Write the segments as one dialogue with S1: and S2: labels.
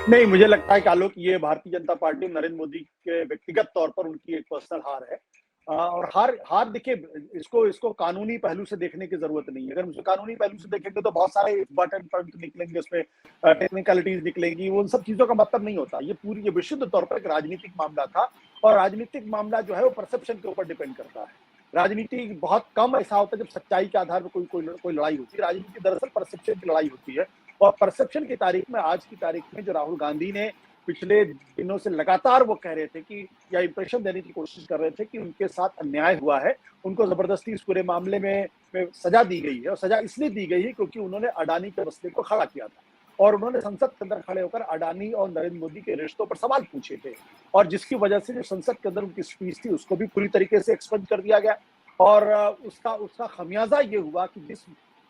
S1: नहीं, मुझे लगता है कि आलोक, ये भारतीय जनता पार्टी नरेंद्र मोदी के व्यक्तिगत तौर पर उनकी एक पर्सनल हार है। और हार हार देखिए, इसको कानूनी पहलू से देखने की जरूरत नहीं है। अगर हम कानूनी पहलू से देखेंगे तो बहुत सारे बटन पॉइंट निकलेंगे, उसमें टेक्निकलिटीज निकलेंगी, उन सब चीजों का मतलब नहीं होता। ये विशुद्ध तौर पर एक राजनीतिक मामला था, और राजनीतिक मामला जो है वो परसेप्शन के ऊपर डिपेंड करता है। राजनीति बहुत कम ऐसा होता है जब सच्चाई के आधार पर कोई लड़ाई होती है। राजनीति दरअसल परसेप्शन की लड़ाई होती है, और परसेप्शन की तारीख में, आज की तारीख में जो राहुल गांधी ने पिछले दिनों से लगातार वो कह रहे थे कि, या इंप्रेशन देने की कोशिश कर रहे थे कि उनके साथ अन्याय हुआ है, उनको जबरदस्ती इस पूरे मामले में सजा दी गई है। और सजा इसलिए दी गई है क्योंकि उन्होंने अडानी के मसले को खड़ा किया था, और उन्होंने संसद के अंदर खड़े होकर अडानी और नरेंद्र मोदी के रिश्तों पर सवाल पूछे थे, और जिसकी वजह से जो संसद के अंदर उनकी स्पीच थी उसको भी पूरी तरीके से एक्सपंज कर दिया गया। और उसका खमियाजा ये हुआ कि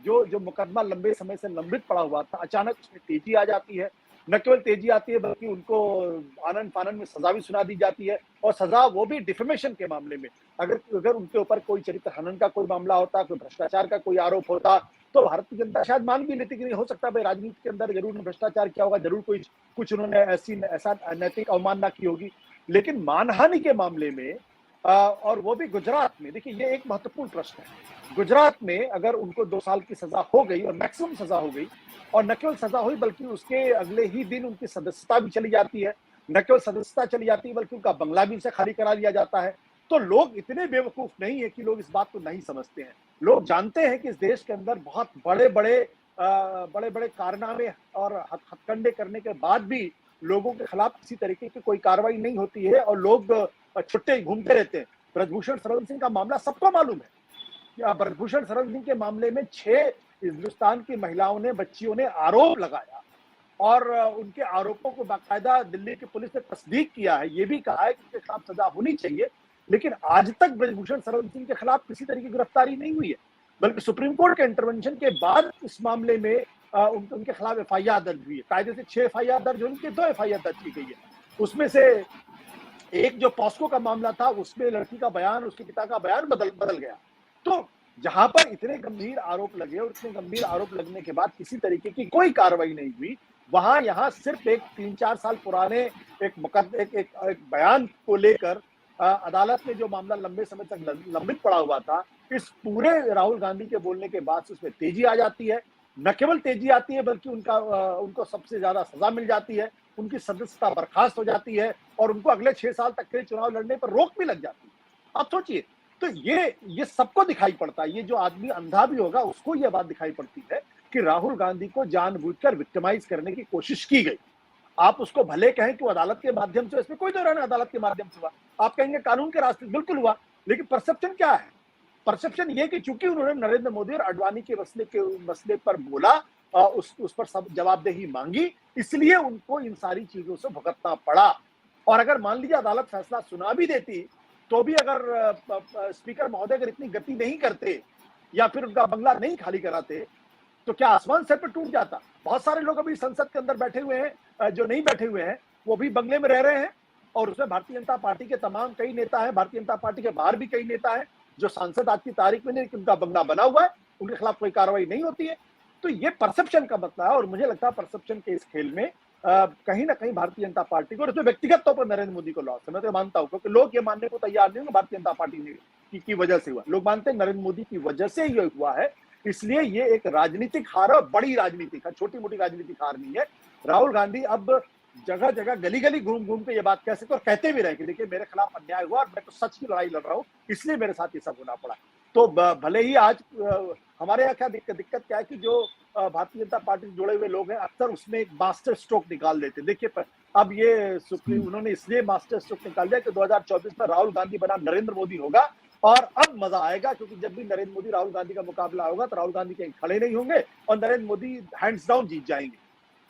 S1: जो मुकदमा लंबे समय से लंबित पड़ा हुआ था, अचानक उसमें तेजी आ जाती है। न केवल तेजी आती है बल्कि उनको आनन फानन में सजा भी सुना दी जाती है, और सजा वो भी डिफेमेशन के मामले में। अगर उनके ऊपर कोई चरित्र हनन का कोई मामला होता, कोई भ्रष्टाचार का कोई आरोप होता, तो भारतीय जनता शायद मान भी लेती कि नहीं, हो सकता भाई राजनीति के अंदर जरूर भ्रष्टाचार किया होगा, जरूर कुछ उन्होंने ऐसा नैतिक अवमानना की होगी। लेकिन मानहानि के मामले में, और वो भी गुजरात में, देखिए ये एक महत्वपूर्ण प्रश्न है। गुजरात में अगर उनको 2 साल की सजा हो गई, और मैक्सिमम सजा हो गई, और न केवल सजा हुई बल्कि उसके अगले ही दिन उनकी सदस्यता भी चली जाती है, न केवल सदस्यता चली जाती है बल्कि उनका बंगला भी उनसे खाली करा लिया जाता है, तो लोग इतने बेवकूफ नहीं है कि लोग इस बात को नहीं समझते हैं। लोग जानते हैं कि इस देश के अंदर बहुत बड़े बड़े कारनामे और हथकंडे करने के बाद भी लोगों के खिलाफ किसी तरीके की कोई कार्रवाई नहीं होती है, और लोग छुट्टे घूमते रहते हैं। ब्रजभूषण शरण सिंह का मामला सबको मालूम है। ब्रजभूषण शरण सिंह के मामले में 6 हिंदुस्तान की महिलाओं ने, बच्चियों ने आरोप लगाया, और उनके आरोपों को बाकायदा दिल्ली की पुलिस ने तस्दीक किया है, ये भी कहा है कि उनके खिलाफ सजा होनी चाहिए। लेकिन आज तक ब्रजभूषण शरण सिंह के खिलाफ किसी तरह की गिरफ्तारी नहीं हुई है, बल्कि सुप्रीम कोर्ट के इंटरवेंशन के बाद इस मामले में उनके खिलाफ एफआईआर दर्ज हुई है। कायदे से 6 एफआईआर दर्ज हुई, उनके 2 एफआईआर दर्ज की गई है। उसमें से एक जो पॉस्को का मामला था, उसमें लड़की का बयान, उसके पिता का बयान बदल गया। तो जहां पर इतने गंभीर आरोप लगे, और इतने गंभीर आरोप लगने के बाद किसी तरीके की कोई कार्रवाई नहीं हुई, वहां यहां सिर्फ एक 3-4 साल पुराने एक बयान को लेकर अदालत में जो मामला लंबे समय तक लंबित पड़ा हुआ था, इस पूरे राहुल गांधी के बोलने के बाद उसमें तेजी आ जाती है। न केवल तेजी आती है बल्कि उनको सबसे ज्यादा सजा मिल जाती है, उनकी सदस्यता बर्खास्त हो जाती है, और उनको अगले 6 साल तक के चुनाव लड़ने पर रोक भी लग जाती है। आप सोचिए, तो ये सबको दिखाई पड़ता है। ये जो आदमी अंधा भी होगा उसको ये बात दिखाई पड़ती है कि राहुल गांधी को जानबूझकर विक्टिमाइज करने की कोशिश की गई। आप उसको भले कहें कि वो अदालत के माध्यम से, इसमें कोई दो राय, अदालत के माध्यम से हुआ, आप कहेंगे कानून के रास्ते, बिल्कुल हुआ। लेकिन परसेप्शन क्या है? परसेप्शन ये कि चूंकि उन्होंने नरेंद्र मोदी और अडवाणी के मसले पर बोला, उस पर सब जवाबदेही मांगी, इसलिए उनको इन सारी चीजों से भुगतना पड़ा। और अगर मान लीजिए अदालत फैसला सुना भी देती, तो भी अगर स्पीकर महोदय अगर इतनी गति नहीं करते, या फिर उनका बंगला नहीं खाली कराते, तो क्या आसमान सर पर टूट जाता? बहुत सारे लोग अभी संसद के अंदर बैठे हुए हैं, जो नहीं बैठे हुए हैं वो भी बंगले में रह रहे हैं, और उसमें भारतीय जनता पार्टी के तमाम कई नेता हैं, भारतीय जनता पार्टी के बाहर भी कई नेता हैं जो सांसद आज की तारीख में नहीं, लेकिन उनका बंगला बना हुआ है, उनके खिलाफ कोई कार्रवाई नहीं होती है। तो ये परसेप्शन का मतलब है, और मुझे लगता है परसेप्शन के इस खेल में कहीं ना कहीं भारतीय जनता पार्टी को, और इसमें व्यक्तिगत तौर पर नरेंद्र मोदी को लॉस है। मैं तो मानता हूं, क्योंकि लोग ये मानने को तैयार नहीं है भारतीय जनता पार्टी ने की वजह से हुआ। लोग मानते हैं नरेंद्र मोदी की वजह से ये हुआ है, इसलिए ये एक राजनीतिक हार है, बड़ी राजनीतिक है, छोटी मोटी राजनीतिक हार नहीं है। राहुल गांधी अब जगह जगह गली गली घूम घूम के ये बात कह सकते, और कहते भी रहे कि देखिए मेरे खिलाफ अन्याय हुआ, और मैं तो सच की लड़ाई लड़ रहा हूँ, इसलिए मेरे साथ ये सब होना पड़ा। तो भले ही आज हमारे यहाँ क्या दिक्कत क्या है कि जो भारतीय जनता पार्टी से जुड़े हुए लोग हैं, अक्सर उसमें एक मास्टर स्ट्रोक निकाल देते। देखिए अब ये सुप्रीम उन्होंने इसलिए मास्टर स्ट्रोक निकाल दिया कि 2024 में राहुल गांधी बना नरेंद्र मोदी होगा, और अब मजा आएगा, क्योंकि जब भी नरेंद्र मोदी राहुल गांधी का मुकाबला होगा तो राहुल गांधी कहीं खड़े नहीं होंगे, और नरेंद्र मोदी हैंड्स डाउन जीत जाएंगे।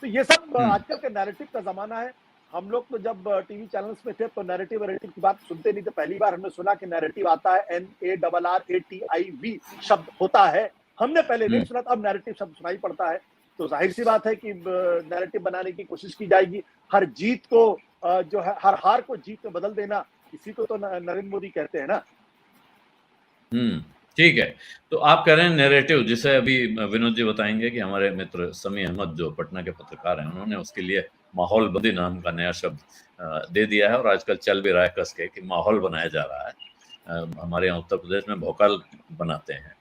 S1: तो ये सब आजकल के नैरेटिव का जमाना है। हम लोग तो जब टीवी चैनल्स में थे तो नैरेटिव की बात सुनते नहीं थे। पहली बार हमने सुना कि नैरेटिव आता है, NARRATIV शब्द होता है, हमने पहले नहीं सुना, अब नैरेटिव शब्द सुनाई पड़ता है। तो जाहिर सी बात है कि नैरेटिव बनाने की कोशिश की जाएगी। हर जीत को जो है, हर हार को जीत में बदल देना, इसी को तो नरेंद्र मोदी कहते हैं ना।
S2: ठीक है, तो आप कह रहे हैं नैरेटिव, जिसे अभी विनोद जी बताएंगे कि हमारे मित्र समी अहमद जो पटना के पत्रकार हैं, उन्होंने उसके लिए माहौल बंदी नाम का नया शब्द दे दिया है और आजकल चल भी रहा है कस के कि माहौल बनाया जा रहा है। हमारे यहाँ उत्तर प्रदेश में भोकाल बनाते हैं।